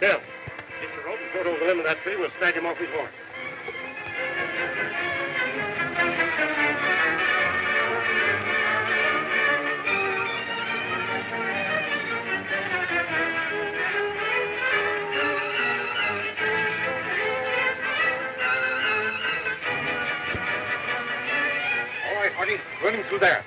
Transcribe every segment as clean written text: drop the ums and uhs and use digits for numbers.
Bill, get your rope and throw it over the limb of that tree. We'll snag him off his horse. All right, Hardy. Run him through there.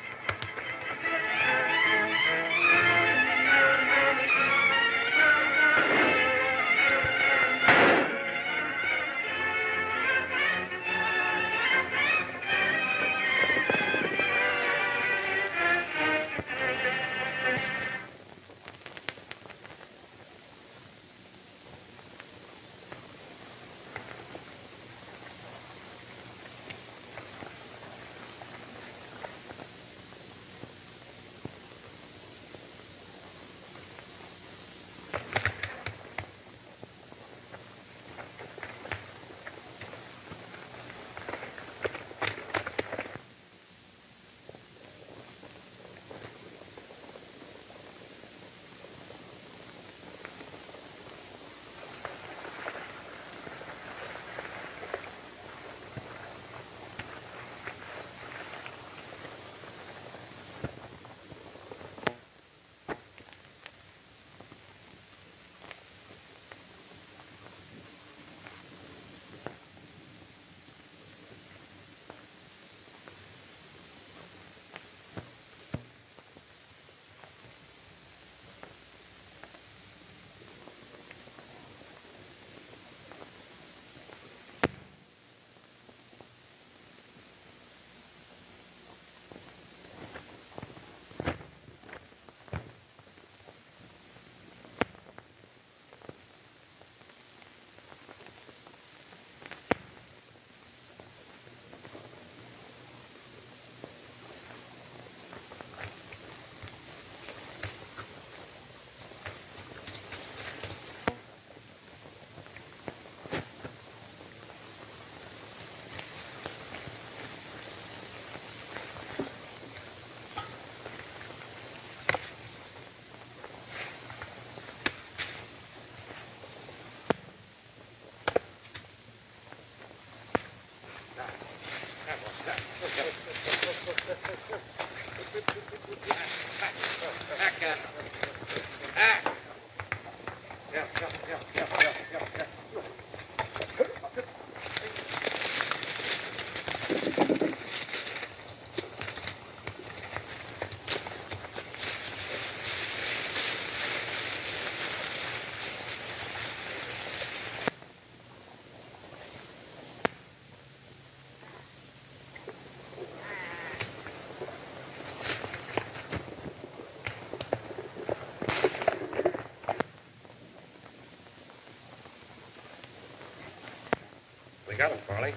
cabin, Farley.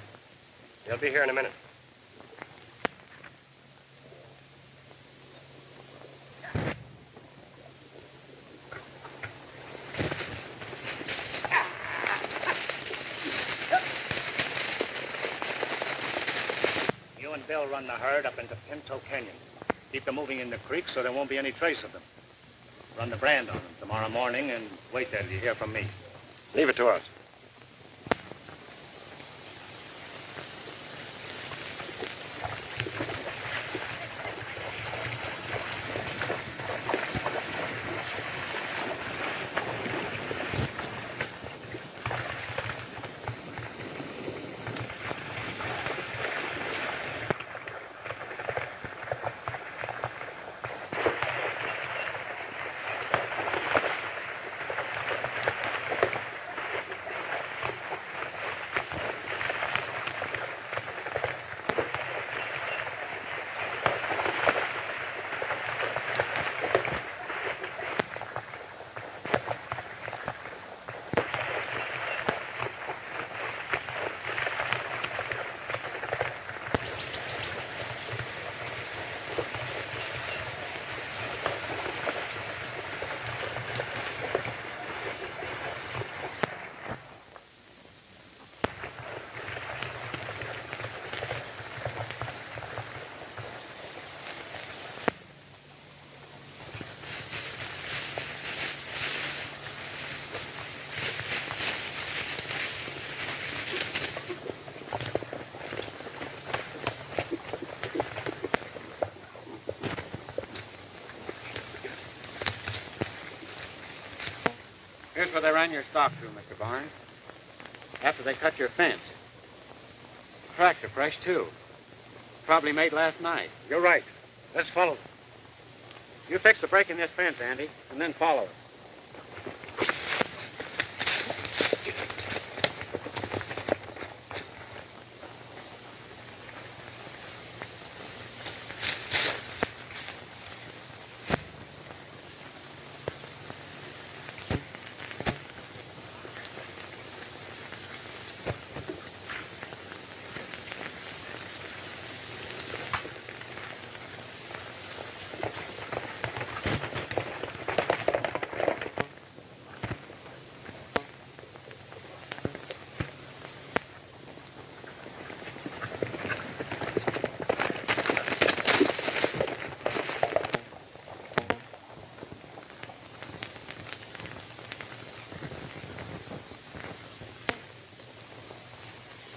They'll be here in a minute. You and Bill run the herd up into Pinto Canyon. Keep them moving in the creek so there won't be any trace of them. Run the brand on them tomorrow morning and wait there till you hear from me. Leave it to us. Here's where they ran your stock through, Mr. Barnes. After they cut your fence. Tracks are fresh, too. Probably made last night. You're right. Let's follow them. You fix the break in this fence, Andy, and then follow us.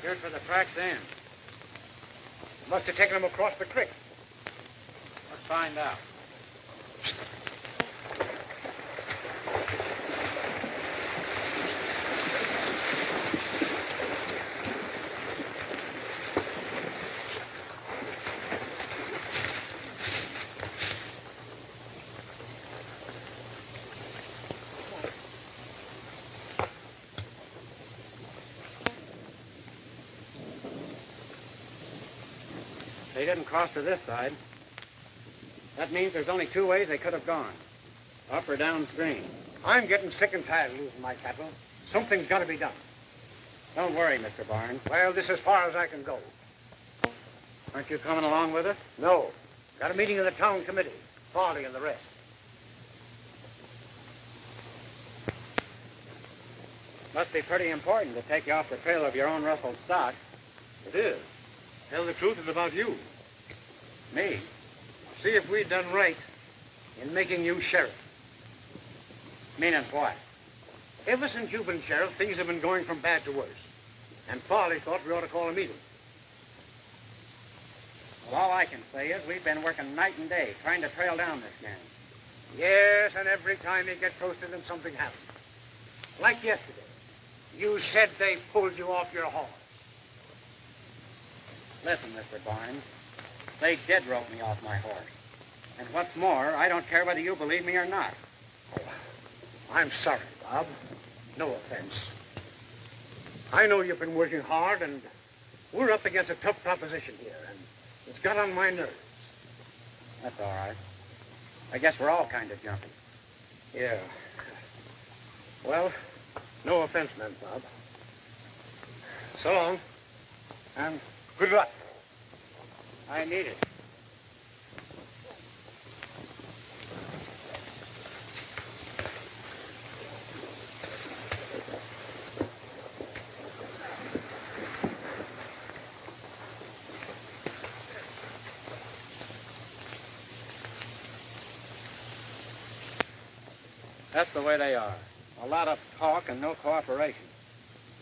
Here's where the tracks end. Must have taken them across the creek. Let's find out. They didn't cross to this side. That means there's only two ways they could have gone. Up or downstream. I'm getting sick and tired of losing my cattle. Something's got to be done. Don't worry, Mr. Barnes. Well, this is as far as I can go. Aren't you coming along with us? No. Got a meeting of the town committee. Farley and the rest. Must be pretty important to take you off the trail of your own rustled stock. It is. Tell the truth, it's about you. Me? See if we've done right in making you sheriff. Meaning what? Ever since you've been sheriff, things have been going from bad to worse. And Farley thought we ought to call a meeting. Well, all I can say is we've been working night and day trying to trail down this gang. Yes, and every time you get close to them, something happens. Like yesterday. You said they pulled you off your horse. Listen, Mr. Barnes, they did rope me off my horse. And what's more, I don't care whether you believe me or not. Oh, I'm sorry, Bob. No offense. I know you've been working hard, and we're up against a tough proposition here, and it's got on my nerves. That's all right. I guess we're all kind of jumpy. Yeah. Well, no offense, man, Bob. So long. And good luck. I need it. That's the way they are. A lot of talk and no cooperation.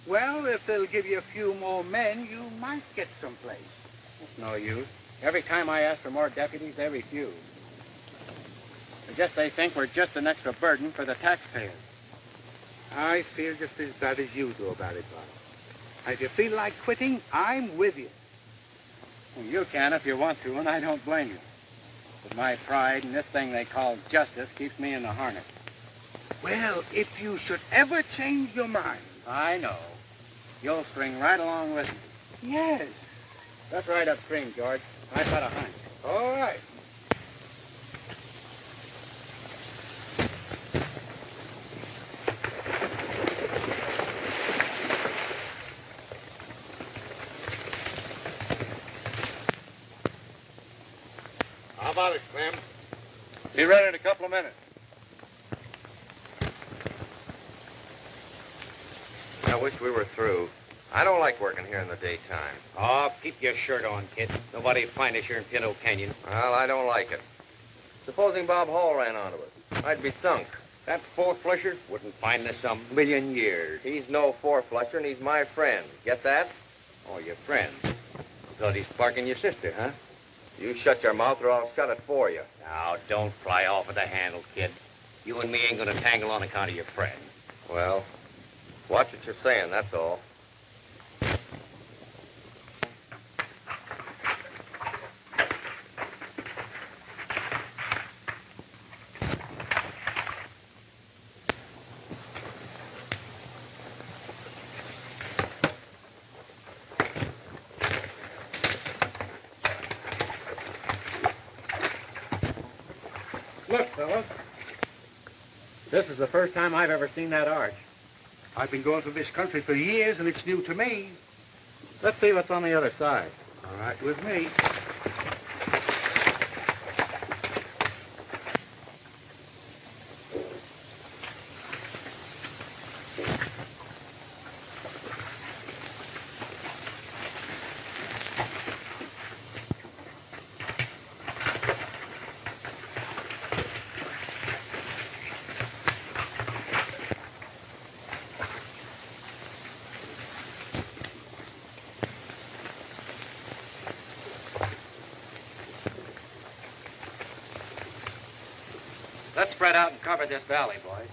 Well, if they'll give you a few more men, you might get someplace. It's no use. Every time I ask for more deputies, they refuse. I guess they think we're just an extra burden for the taxpayers. I feel just as bad as you do about it, Bob. And if you feel like quitting, I'm with you. Well, you can if you want to, and I don't blame you. But my pride and this thing they call justice keeps me in the harness. Well, if you should ever change your mind... I know. You'll string right along with me. Yes. Let's ride upstream, George. I've got a hunch. All right. How about it, Clem? Be ready in a couple of minutes. I wish we were through. I don't like working here in the daytime. Oh, keep your shirt on, kid. Nobody'll find us here in Pinto Canyon. Well, I don't like it. Supposing Bob Hall ran onto us. I'd be sunk. That four-flusher wouldn't find us a million years. He's no four-flusher, and he's my friend. Get that? Oh, your friend. Thought he's sparking your sister, huh? You shut your mouth or I'll shut it for you. Now, don't fly off at the handle, kid. You and me ain't gonna tangle on account of your friend. Well, watch what you're saying, that's all. Look, fellas. This is the first time I've ever seen that arch. I've been going through this country for years, and it's new to me. Let's see what's on the other side. All right with me. Let's spread out and cover this valley, boys.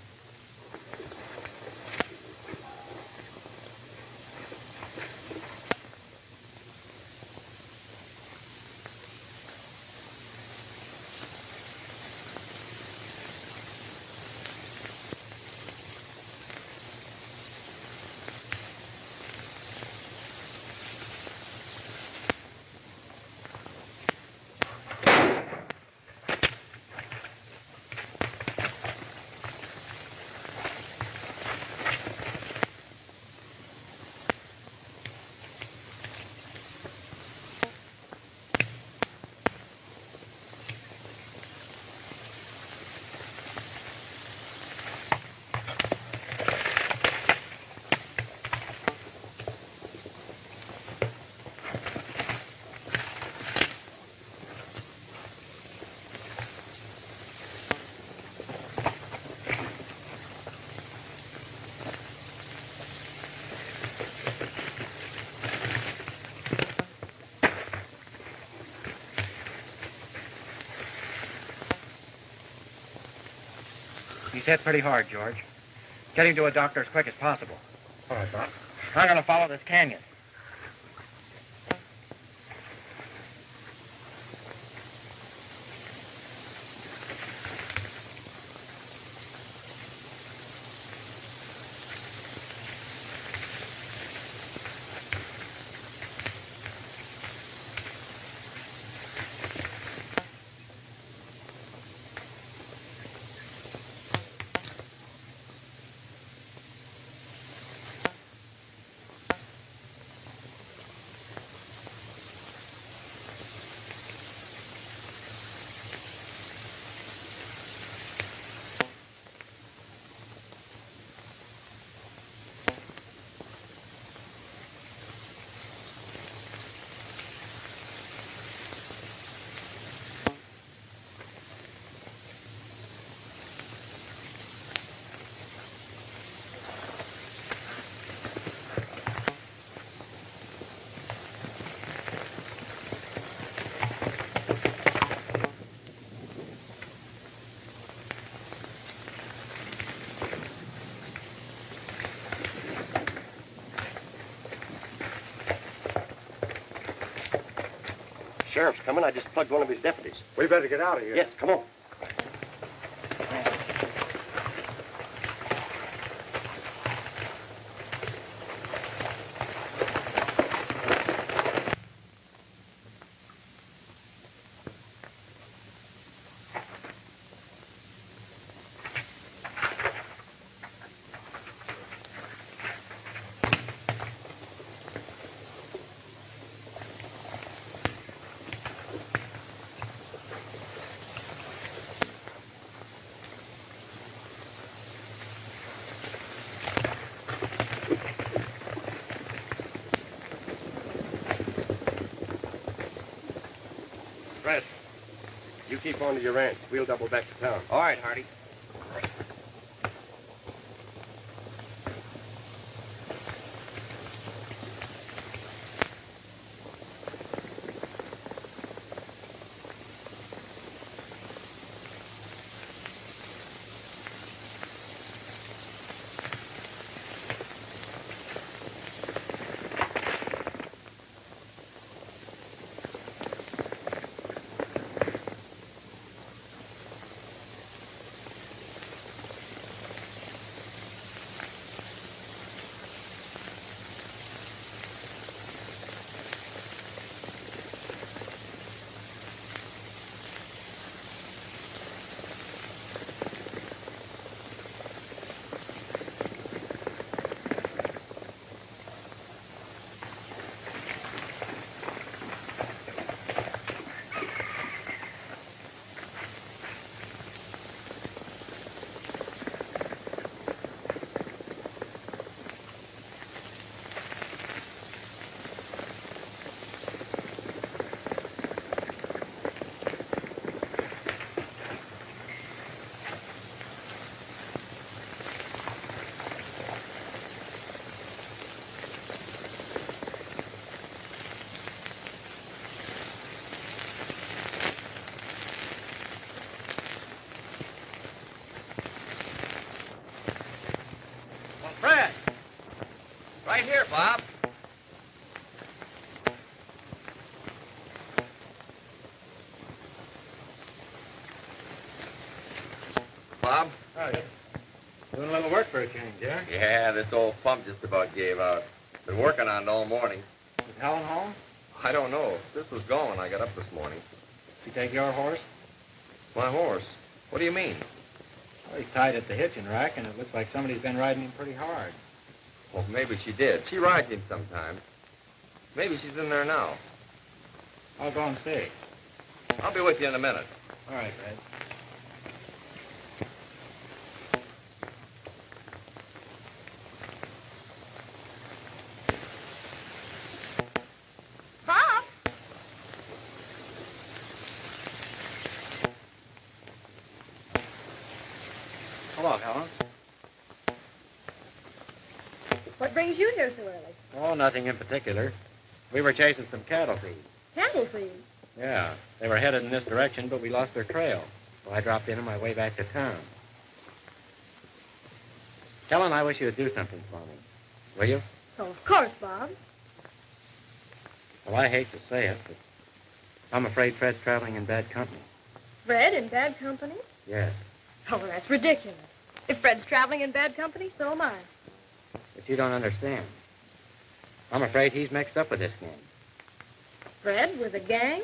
He's hit pretty hard, George. Get him to a doctor as quick as possible. All right, Bob. I'm going to follow this canyon. sheriff's coming. I just plugged one of his deputies. We better get out of here. Yes, come on. Fred, you keep on to your ranch. We'll double back to town. All right, Hardy. Fred! Right here, Bob. Bob? Oh, yeah. Doing a little work for a change, yeah? Yeah, this old pump just about gave out. Been working on it all morning. Is Helen home? I don't know. This was gone when I got up this morning. She take your horse? My horse? What do you mean? Well, he's tied at the hitching rack, and it looks like somebody's been riding him pretty hard. Well, maybe she did. She rides him sometimes. Maybe she's in there now. I'll go and see. I'll be with you in a minute. All right, Red. Bob! Hello, Helen. What brings you here so early? Oh, nothing in particular. We were chasing some cattle thieves. Cattle thieves. Yeah, they were headed in this direction, but we lost their trail. So I dropped in on my way back to town. Helen, I wish you would do something for me. Will you? Oh, of course, Bob. Well, I hate to say it, but I'm afraid Fred's traveling in bad company. Fred in bad company? Yes, Oh, that's ridiculous. If Fred's traveling in bad company, so am I. but you don't understand. I'm afraid he's mixed up with this gang. Fred with a gang?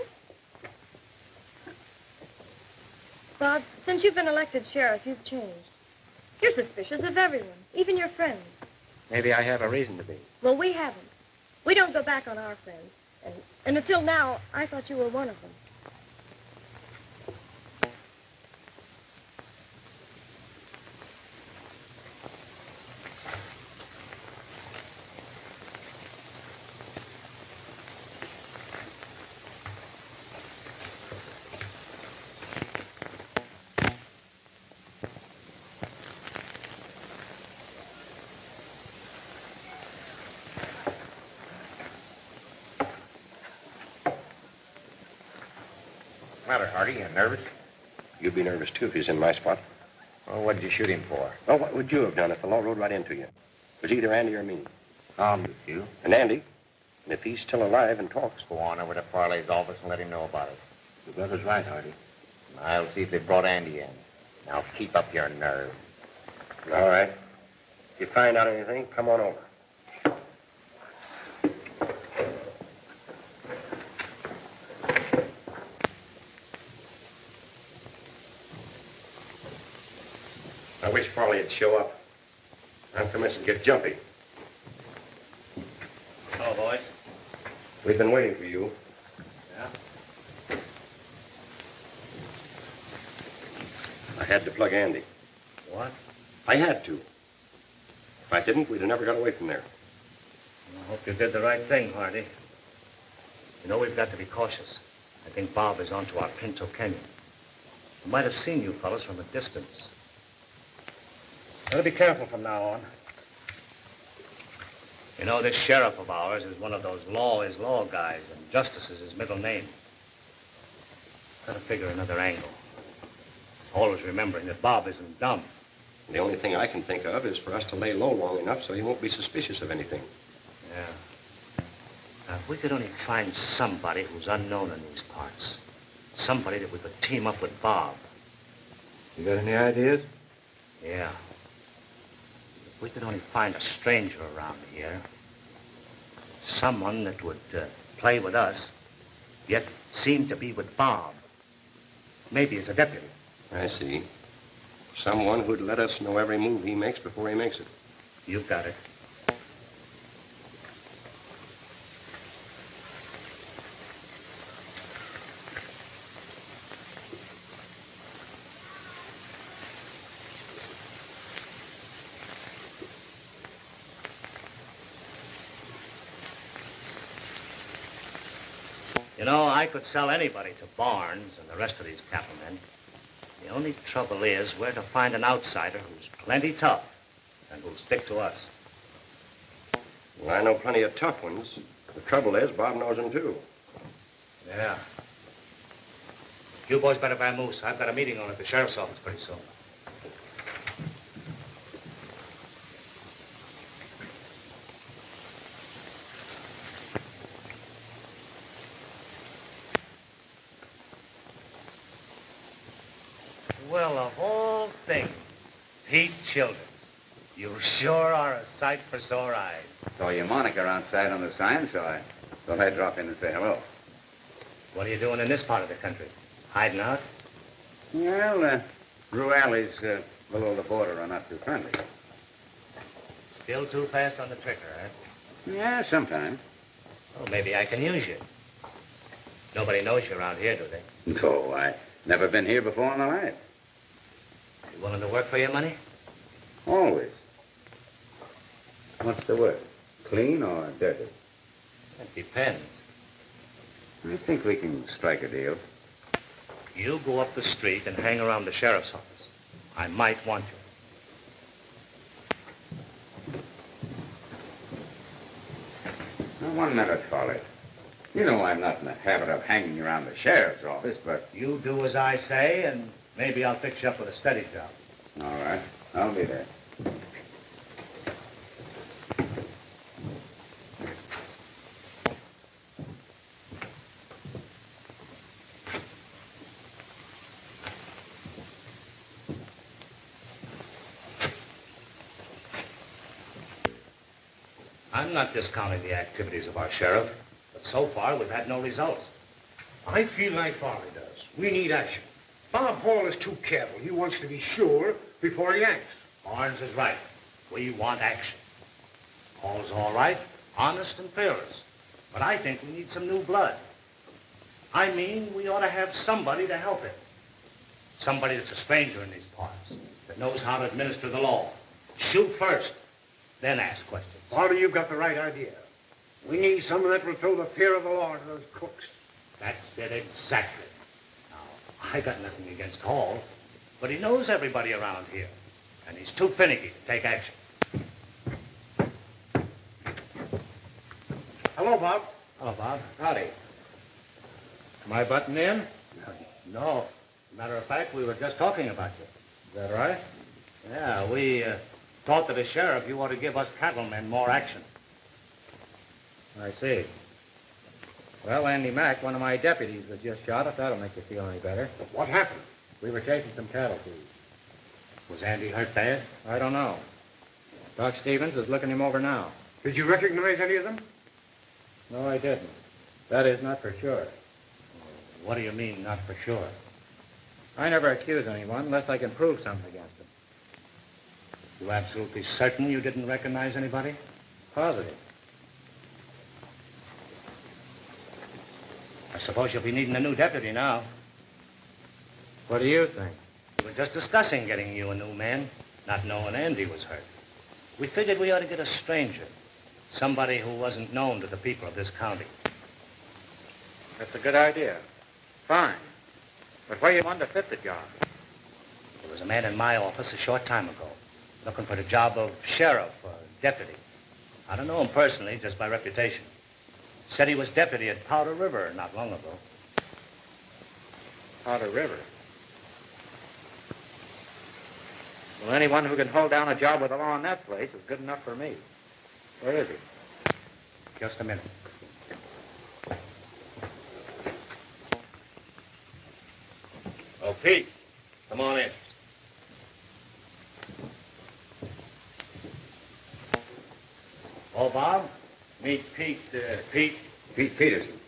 Bob, since you've been elected sheriff, you've changed. You're suspicious of everyone, even your friends. Maybe I have a reason to be. Well, we haven't. We don't go back on our friends. And until now, I thought you were one of them. Matter, Hardy? You nervous? You'd be nervous, too, if he was in my spot. Well, what did you shoot him for? Well, what would you have done if the law rode right into you? It was either Andy or me. I'll do you. And Andy, And if he's still alive and talks... Go on over to Farley's office and let him know about it. Your brother's right, Hardy. I'll see if they brought Andy in. Now keep up your nerve. All right. If you find out anything, come on over. I wish Farley would show up. I'm commencing to get jumpy. Hello, boys. We've been waiting for you. Yeah? I had to plug Andy. What? I had to. If I didn't, we'd have never got away from there. I hope you did the right thing, Hardy. You know, we've got to be cautious. I think Bob is onto our Pinto Canyon. He might have seen you fellas from a distance. Better be careful from now on. You know, this sheriff of ours is one of those law is law guys, and justice is his middle name. Gotta figure another angle. Always remembering that Bob isn't dumb. The only thing I can think of is for us to lay low long enough so he won't be suspicious of anything. Yeah. Now, if we could only find somebody who's unknown in these parts. Somebody that we could team up with Bob. You got any ideas? Yeah. If we could only find a stranger around here. Someone that would play with us, yet seem to be with Bob. Maybe as a deputy. I see. Someone who'd let us know every move he makes before he makes it. You've got it. You know, I could sell anybody to Barnes and the rest of these cattlemen. The only trouble is where to find an outsider who's plenty tough and who'll stick to us. Well, I know plenty of tough ones. The trouble is, Bob knows them, too. Yeah. You boys better vamoose. I've got a meeting on at the sheriff's office pretty soon. Well, of all things, Pete Childers, you sure are a sight for sore eyes. Saw your moniker outside on the sign, so I thought I'd drop in and say hello. What are you doing in this part of the country? Hiding out? Well, Ruali's below the border are not too friendly. Still too fast on the trigger, huh? Yeah, sometimes. Well, maybe I can use you. Nobody knows you around here, do they? No, I never been here before in my life. You willing to work for your money? Always. What's the work? Clean or dirty? It depends. I think we can strike a deal. You go up the street and hang around the sheriff's office. I might want you. Now, 1 minute, Folly. You know I'm not in the habit of hanging around the sheriff's office, but... You do as I say, and maybe I'll fix you up with a steady job. All right. I'll be there. I'm not discounting the activities of our sheriff, but so far we've had no results. I feel like Farley does. We need action. Bob Hall is too careful. He wants to be sure before he acts. Barnes is right. We want action. Paul's all right, honest and fearless. But I think we need some new blood. I mean, we ought to have somebody to help him. Somebody that's a stranger in these parts, that knows how to administer the law. Shoot first, then ask questions. Farley, you've got the right idea. We need someone that will throw the fear of the law to those crooks. That's it exactly. Now, I got nothing against Hall, but he knows everybody around here, and he's too finicky to take action. Hello, Bob. Hello, Bob. Howdy. Am I butting in? No. Matter of fact, we were just talking about you. Is that right? Yeah, we thought that as sheriff, you ought to give us cattlemen more action. I see. Well, Andy Mack, one of my deputies, was just shot, if that'll make you feel any better. What happened? We were chasing some cattle thieves. Was Andy hurt bad? I don't know. Doc Stevens is looking him over now. Did you recognize any of them? No, I didn't. That is, not for sure. What do you mean, not for sure? I never accuse anyone unless I can prove something against them. You absolutely certain you didn't recognize anybody? Positive. I suppose you'll be needing a new deputy now. What do you think? We were just discussing getting you a new man, not knowing Andy was hurt. We figured we ought to get a stranger, somebody who wasn't known to the people of this county. That's a good idea. Fine. But where you want to fit the job? There was a man in my office a short time ago, looking for the job of sheriff or deputy. I don't know him personally, just by reputation. Said he was deputy at Powder River not long ago. Powder River. Well, anyone who can hold down a job with the law in that place is good enough for me. Where is he? Just a minute. Oh, Pete, come on in. Oh, Bob, meet Pete. Pete. Pete Peterson.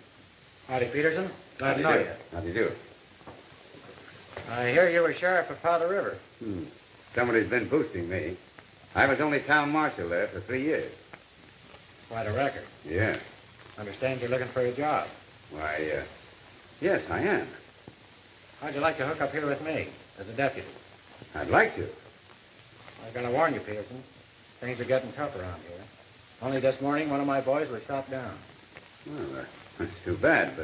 Howdy, Peterson. Glad to know you. How do you do? I hear you were sheriff of Powder River. Somebody's been boosting me. I was only town marshal there for 3 years. Quite a record. Yeah. Understand you're looking for a job. Why, yes, I am. How'd you like to hook up here with me as a deputy? I'd like to. I've got to warn you, Peterson. Things are getting tough around here. Only this morning, one of my boys was shot down. Well, that's too bad,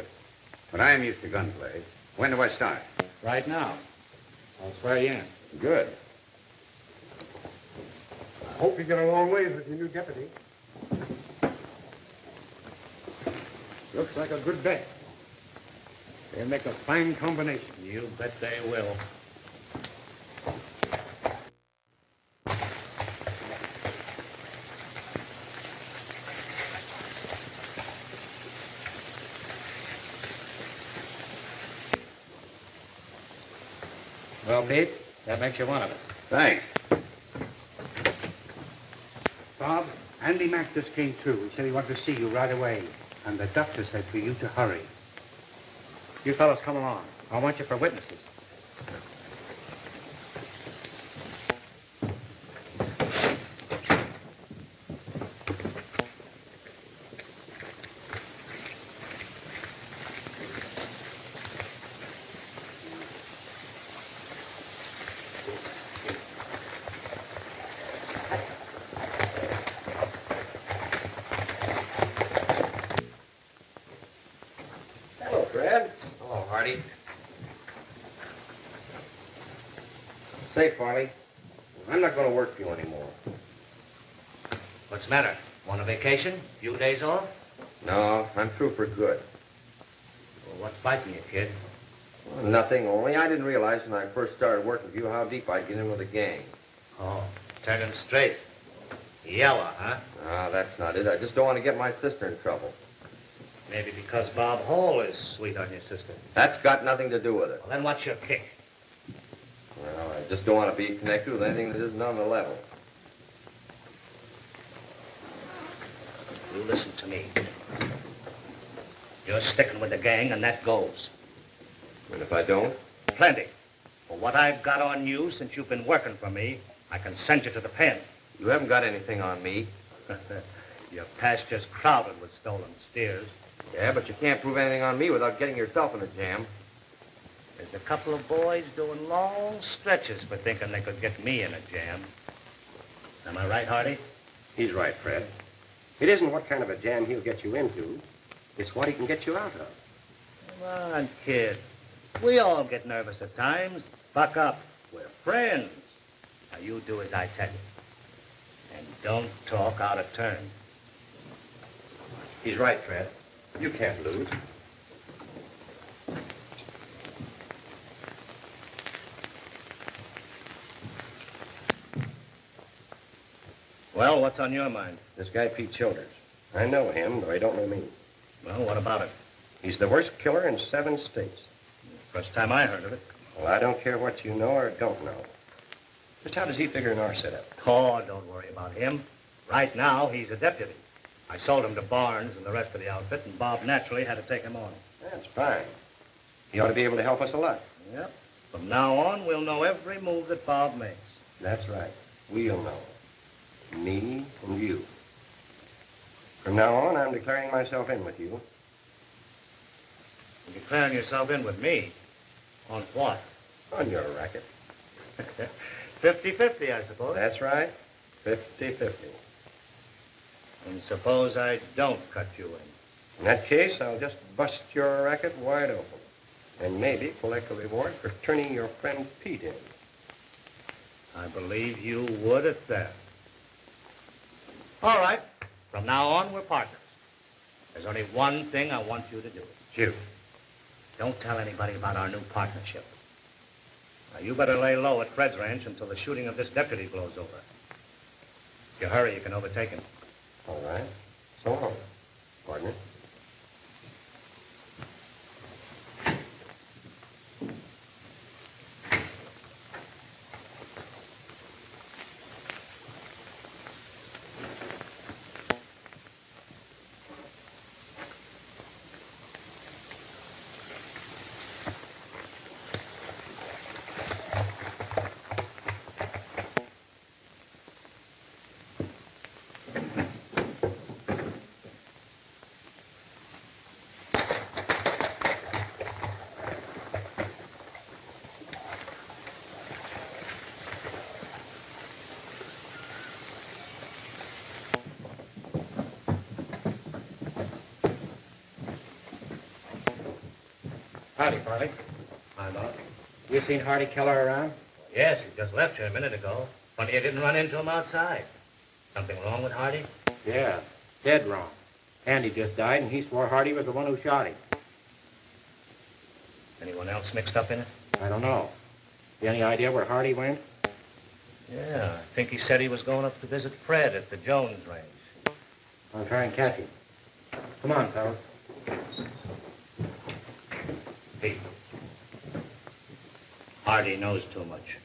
but I am used to gunplay. When do I start? Right now. I'll swear you in. Good. I hope you get a long ways with your new deputy. Looks like a good bet. They'll make a fine combination. You bet they will. Well, Pete, that makes you one of us. Thanks. Bob, Andy Mack just came through. He said he wanted to see you right away. And the doctor said for you to hurry. You fellows come along. I want you for witnesses. Hello, Fred. Hello, Hardy. Say, Farley, I'm not going to work for you anymore. What's the matter? Want a vacation? Few days off? No, I'm through for good. Well, what's biting you, kid? Well, nothing, only I didn't realize when I first started working for you how deep I'd get in with a gang. Oh, turning straight. Yellow, huh? No, that's not it. I just don't want to get my sister in trouble. Maybe because Bob Hall is sweet on your sister. That's got nothing to do with it. Well, then what's your kick? Well, I just don't want to be connected with anything that isn't on the level. You listen to me. You're sticking with the gang, and that goes. And if I don't? Plenty. For what I've got on you since you've been working for me, I can send you to the pen. You haven't got anything on me. Your pasture's crowded with stolen steers. Yeah, but you can't prove anything on me without getting yourself in a jam. There's a couple of boys doing long stretches for thinking they could get me in a jam. Am I right, Hardy? He's right, Fred. It isn't what kind of a jam he'll get you into. It's what he can get you out of. Come on, kid. We all get nervous at times. Buck up. We're friends. Now, you do as I tell you. And don't talk out of turn. He's right, Fred. You can't lose. Well, what's on your mind? This guy, Pete Childers. I know him, though he don't know me. Well, what about it? He's the worst killer in 7 states. First time I heard of it. Well, I don't care what you know or don't know. Just how does he figure in our setup? Oh, don't worry about him. Right now, he's a deputy. I sold him to Barnes and the rest of the outfit, and Bob naturally had to take him on. That's fine. He ought to be able to help us a lot. Yep. From now on, we'll know every move that Bob makes. That's right. We'll know. Me and you. From now on, I'm declaring myself in with you. You're declaring yourself in with me? On what? On your racket. 50-50, I suppose. That's right. 50-50. And suppose I don't cut you in. In that case, I'll just bust your racket wide open. And maybe collect a reward for turning your friend Pete in. I believe you would at that. All right. From now on, we're partners. There's only one thing I want you to do. Shoot. Don't tell anybody about our new partnership. Now, you better lay low at Fred's ranch until the shooting of this deputy blows over. If you hurry, you can overtake him. All right. So long, partner. Howdy, Farley. Hi, Bob. You seen Hardy Keller around? Yes, he just left here a minute ago. Funny you didn't run into him outside. Something wrong with Hardy? Yeah, dead wrong. Andy just died, and he swore Hardy was the one who shot him. Anyone else mixed up in it? I don't know. You any idea where Hardy went? Yeah, I think he said he was going up to visit Fred at the Jones range. I'll try and catch him. Come on, fellas. Pete. Hardy knows too much.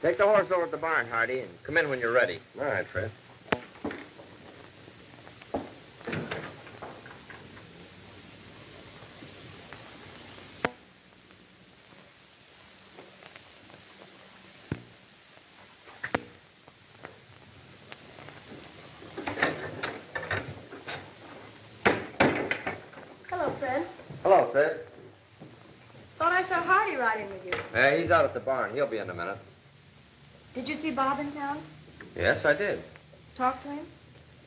Take the horse over to the barn, Hardy, and come in when you're ready. All right, Fred. Hello, Fred. Hello, Fred. Thought I saw Hardy riding with you. He's out at the barn. He'll be in a minute. Did you see Bob in town? Yes, I did. Talk to him?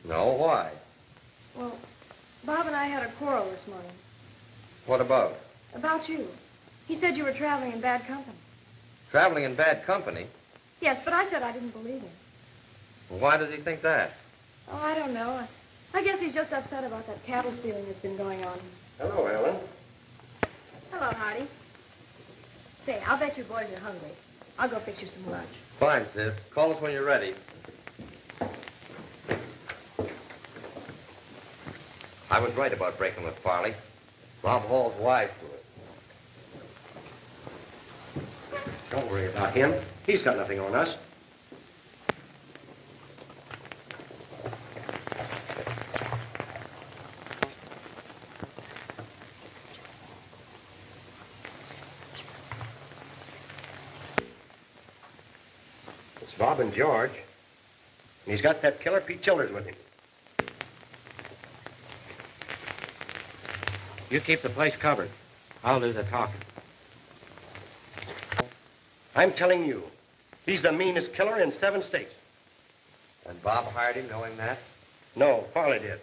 No, why? Well, Bob and I had a quarrel this morning. What about? About you. He said you were traveling in bad company. Traveling in bad company? Yes, but I said I didn't believe him. Well, why does he think that? Oh, I don't know. I guess he's just upset about that cattle stealing that's been going on. Hello, Ellen. Hello, Hardy. Say, I'll bet you boys are hungry. I'll go fix you some lunch. Fine, sis. Call us when you're ready. I was right about breaking with Farley. Bob Hall's wise to it. Don't worry about him. He's got nothing on us. It's Bob and George. And he's got that killer Pete Childers with him. You keep the place covered. I'll do the talking. I'm telling you, he's the meanest killer in 7 states. And Bob hired him knowing that? No, Farley did.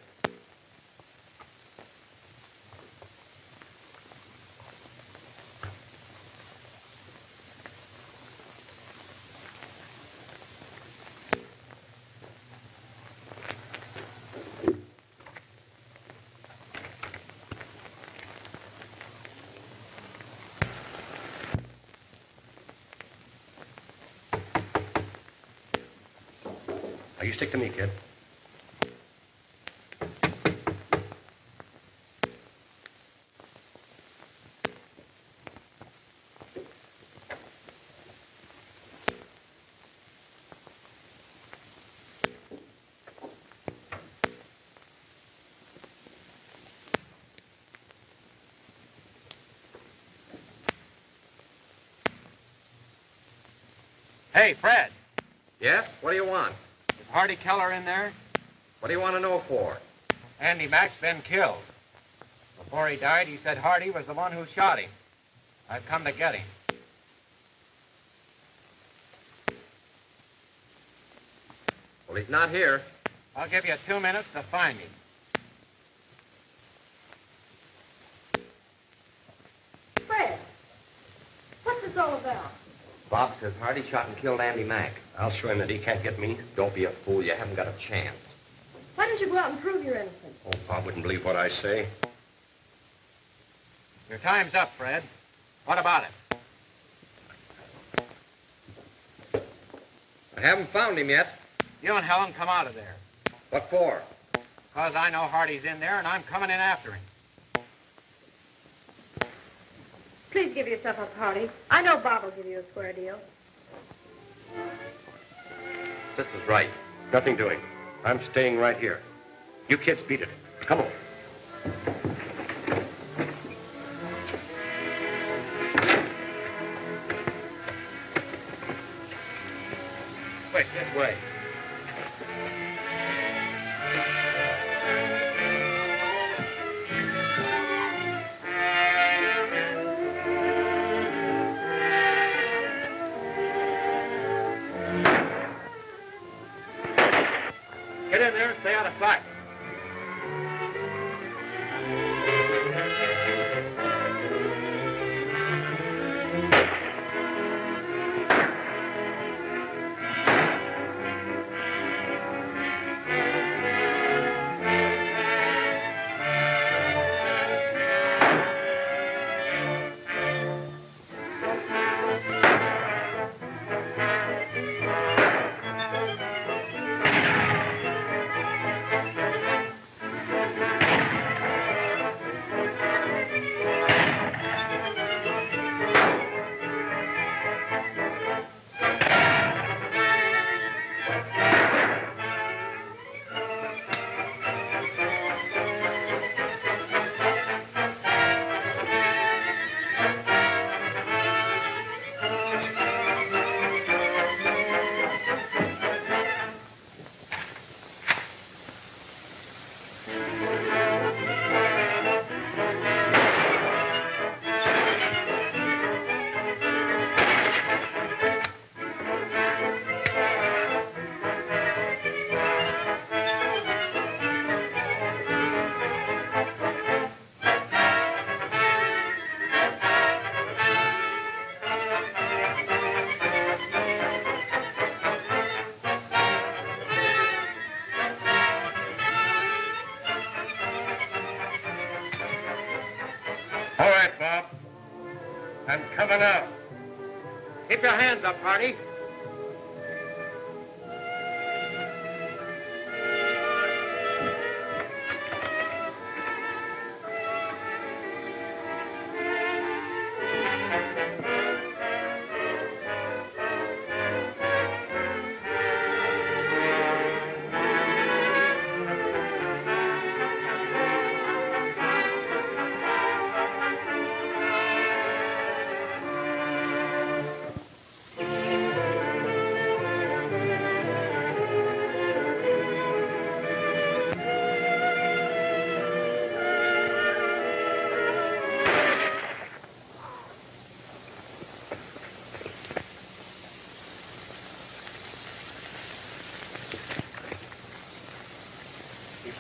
Now, you stick to me, kid. Hey, Fred. Yes? What do you want? Is Hardy Keller in there? What do you want to know for? Andy Mack's been killed. Before he died, he said Hardy was the one who shot him. I've come to get him. Well, he's not here. I'll give you 2 minutes to find him. Fred, what's this all about? Bob says Hardy shot and killed Andy Mack. I'll show him that he can't get me. Don't be a fool. You haven't got a chance. Why don't you go out and prove your innocence? Oh, Bob wouldn't believe what I say. Your time's up, Fred. What about it? I haven't found him yet. You and Helen come out of there. What for? Because I know Hardy's in there, and I'm coming in after him. Please give yourself up, Hardy. I know Bob will give you a square deal. This is right. Nothing doing. I'm staying right here. You kids beat it. Come on. Quick, this way. Get in there and stay out of sight. All right, Bob. I'm coming out. Keep your hands up, Hardy.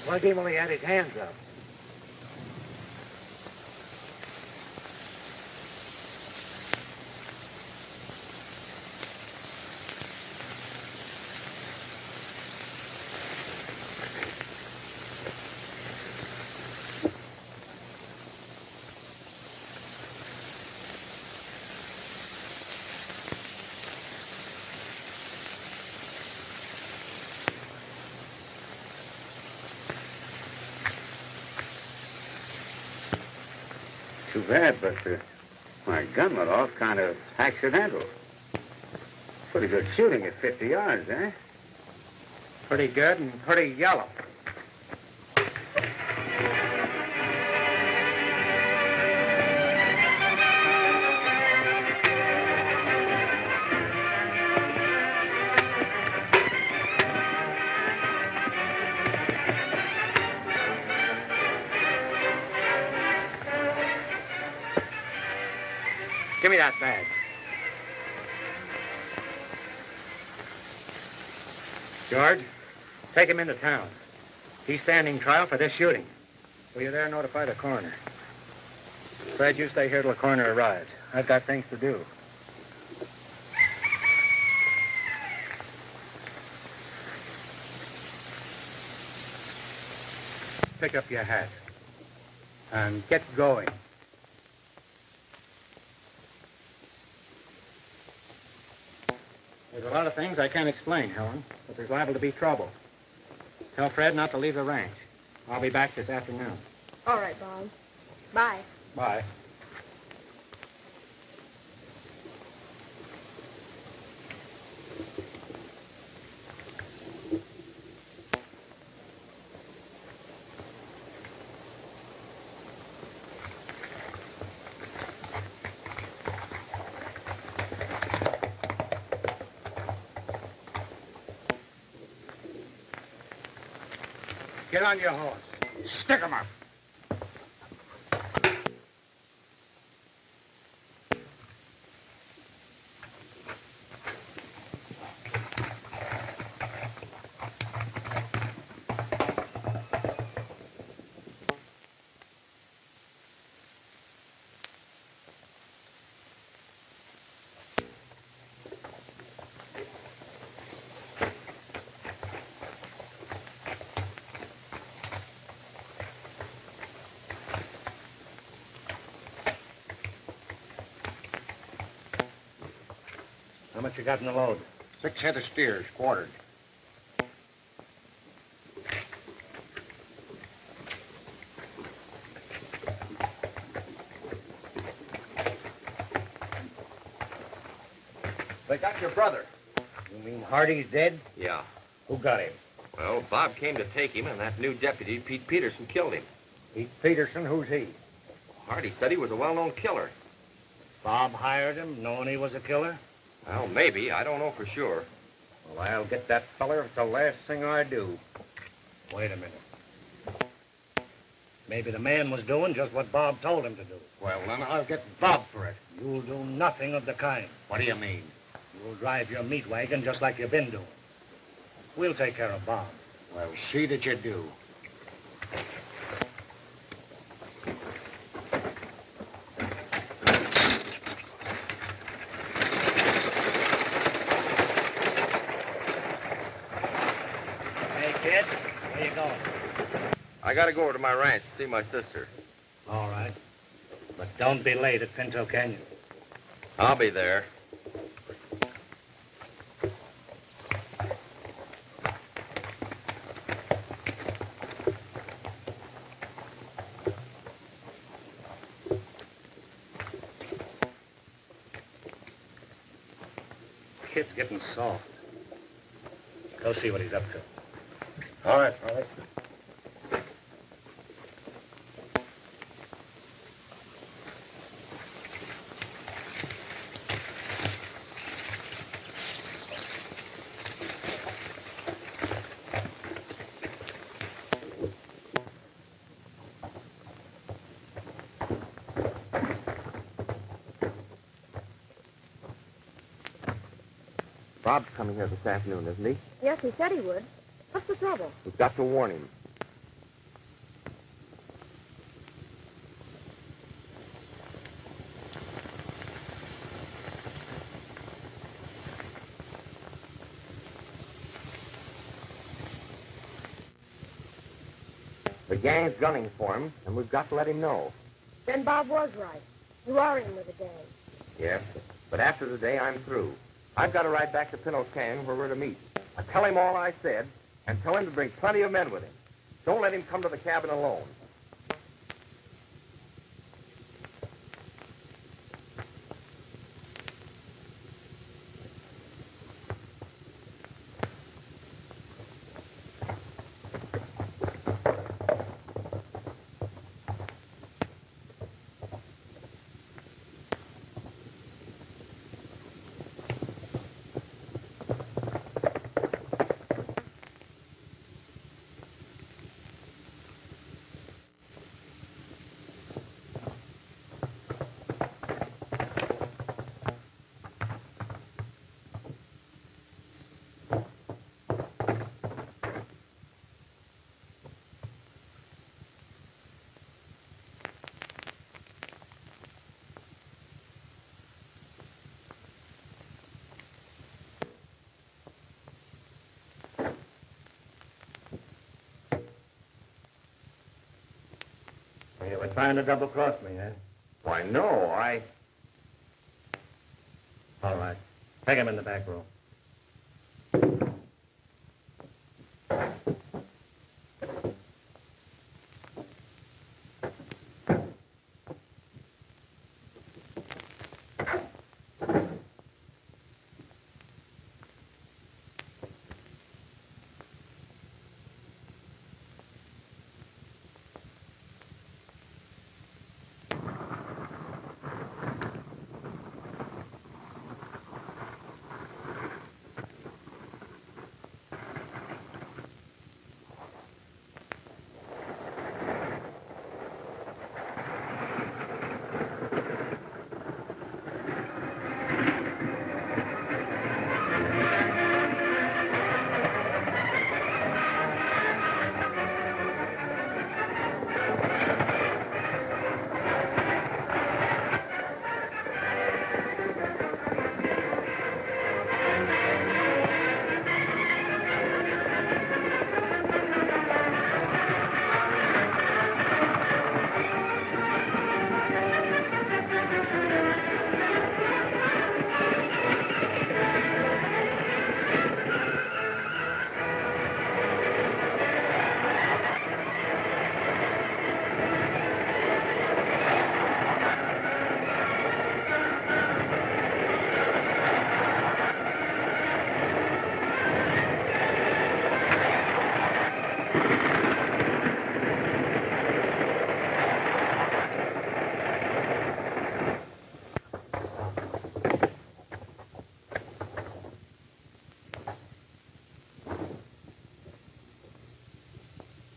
Why gave him he had his hands up? Too bad, but my gun went off kind of accidental. Pretty good shooting at 50 yards, eh? Pretty good and pretty yellow. Give me that bag. George, take him into town. He's standing trial for this shooting. Will you there notify the coroner? Fred, you stay here till the coroner arrives. I've got things to do. Pick up your hat and get going. There's a lot of things I can't explain, Helen, but there's liable to be trouble. Tell Fred not to leave the ranch. I'll be back this afternoon. All right, Bob. Bye. Bye. Get on your horse. Stick 'em up. How much you got in the load? 6 head of steers, quartered. They got your brother. You mean Hardy's dead? Yeah. Who got him? Well, Bob came to take him, and that new deputy, Pete Peterson, killed him. Pete Peterson? Who's he? Hardy said he was a well-known killer. Bob hired him, knowing he was a killer? Well, maybe. I don't know for sure. Well, I'll get that feller if it's the last thing I do. Wait a minute. Maybe the man was doing just what Bob told him to do. Well, then I'll get Bob for it. You'll do nothing of the kind. What do you mean? You'll drive your meat wagon just like you've been doing. We'll take care of Bob. Well, see that you do. Hey, kid, where you going? I gotta go over to my ranch to see my sister. All right. But don't be late at Pinto Canyon. I'll be there. Kid's getting soft. Go see what he's up to. All right, all right. Bob's coming here this afternoon, isn't he? Yes, he said he would. What's the trouble? We've got to warn him. The gang's gunning for him, and we've got to let him know. Then Bob was right. You are in with the gang. Yes, but after the day, I'm through. I've got to ride back to Pinto Canyon where we're to meet. I tell him all I said, and tell him to bring plenty of men with him. Don't let him come to the cabin alone. You were trying to double-cross me, eh? Why, no, All right. Take him in the back room.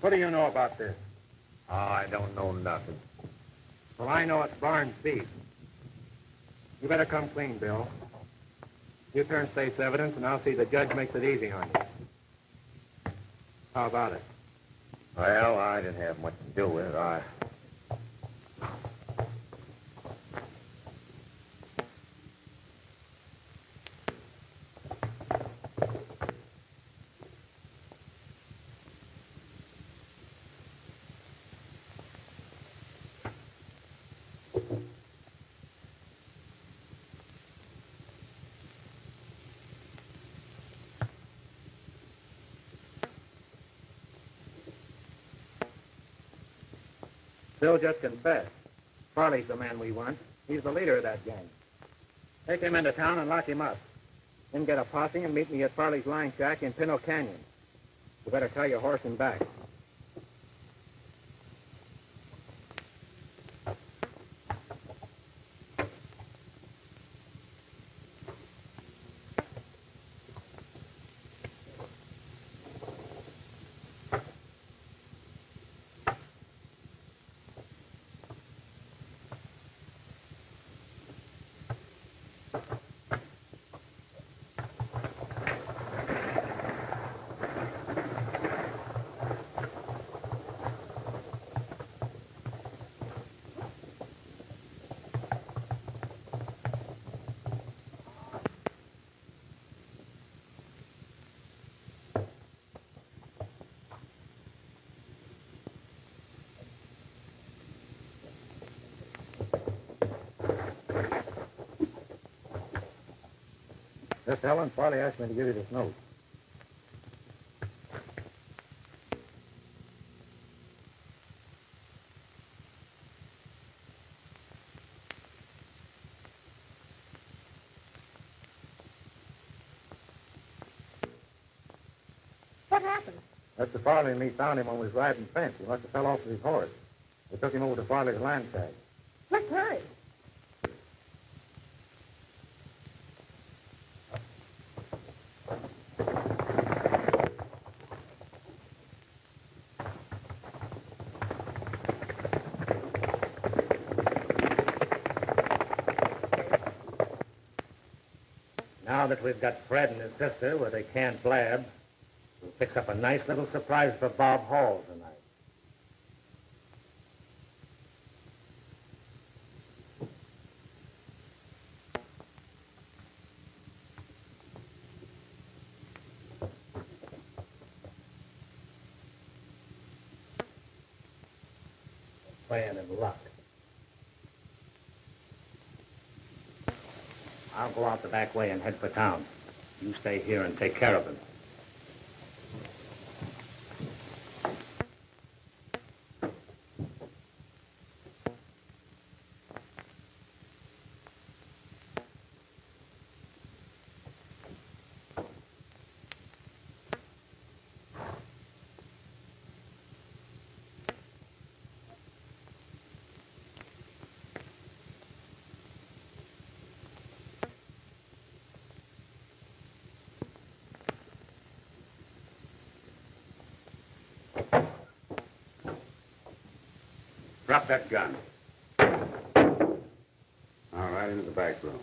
What do you know about this? Oh, I don't know nothing. Well, I know it's Barnes' beef. You better come clean, Bill. You turn state's evidence, and I'll see the judge makes it easy on you. How about it? Well, I didn't have much to do with it. Bill just confessed. Farley's the man we want. He's the leader of that gang. Take him into town and lock him up. Then get a posse and meet me at Farley's line shack in Pinto Canyon. You better tie your horse and back. Miss Ellen, Farley asked me to give you this note. What happened? Mr. Farley and me found him when we was riding fence. He must have fell off of his horse. We took him over to Farley's land shack. What time? Now that we've got Fred and his sister where they can't blab, we'll fix up a nice little surprise for Bob Hall tonight. playing in luck. I'll go out the back way and head for town. You stay here and take care of him. Drop that gun. All right, into the back room.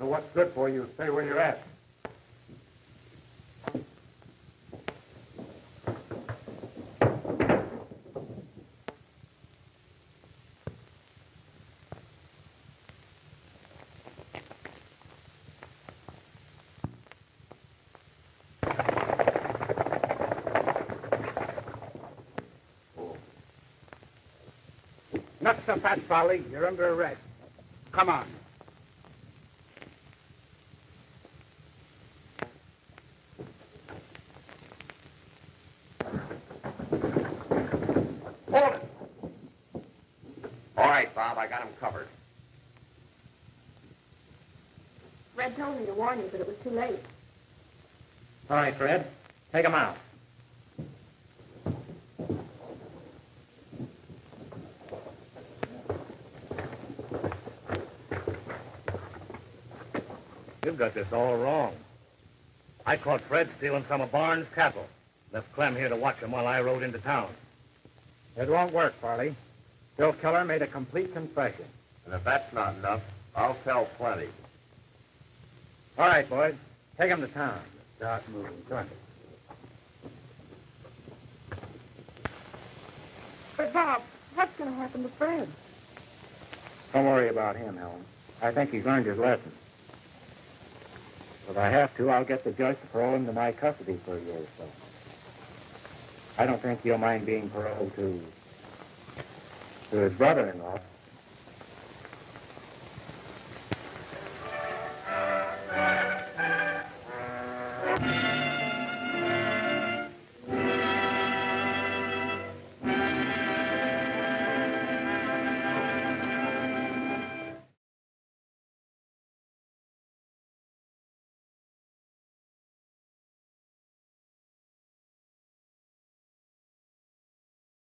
What's good for you? Stay where you're at. Not so fast, Farley. You're under arrest. Come on. Hold it. All right, Bob, I got him covered. Red told me to warn you, but it was too late. All right, Fred. Take him out. You've got this all wrong. I caught Fred stealing some of Barnes' cattle. Left Clem here to watch him while I rode into town. It won't work, Farley. Bill Keller made a complete confession. And if that's not enough, I'll tell plenty. All right, boys. Take him to town. Start moving. Come on. But, Bob, what's going to happen to Fred? Don't worry about him, Helen. I think he's learned his lesson. If I have to, I'll get the judge to parole him to my custody for a year or so. I don't think he'll mind being paroled to his brother-in-law.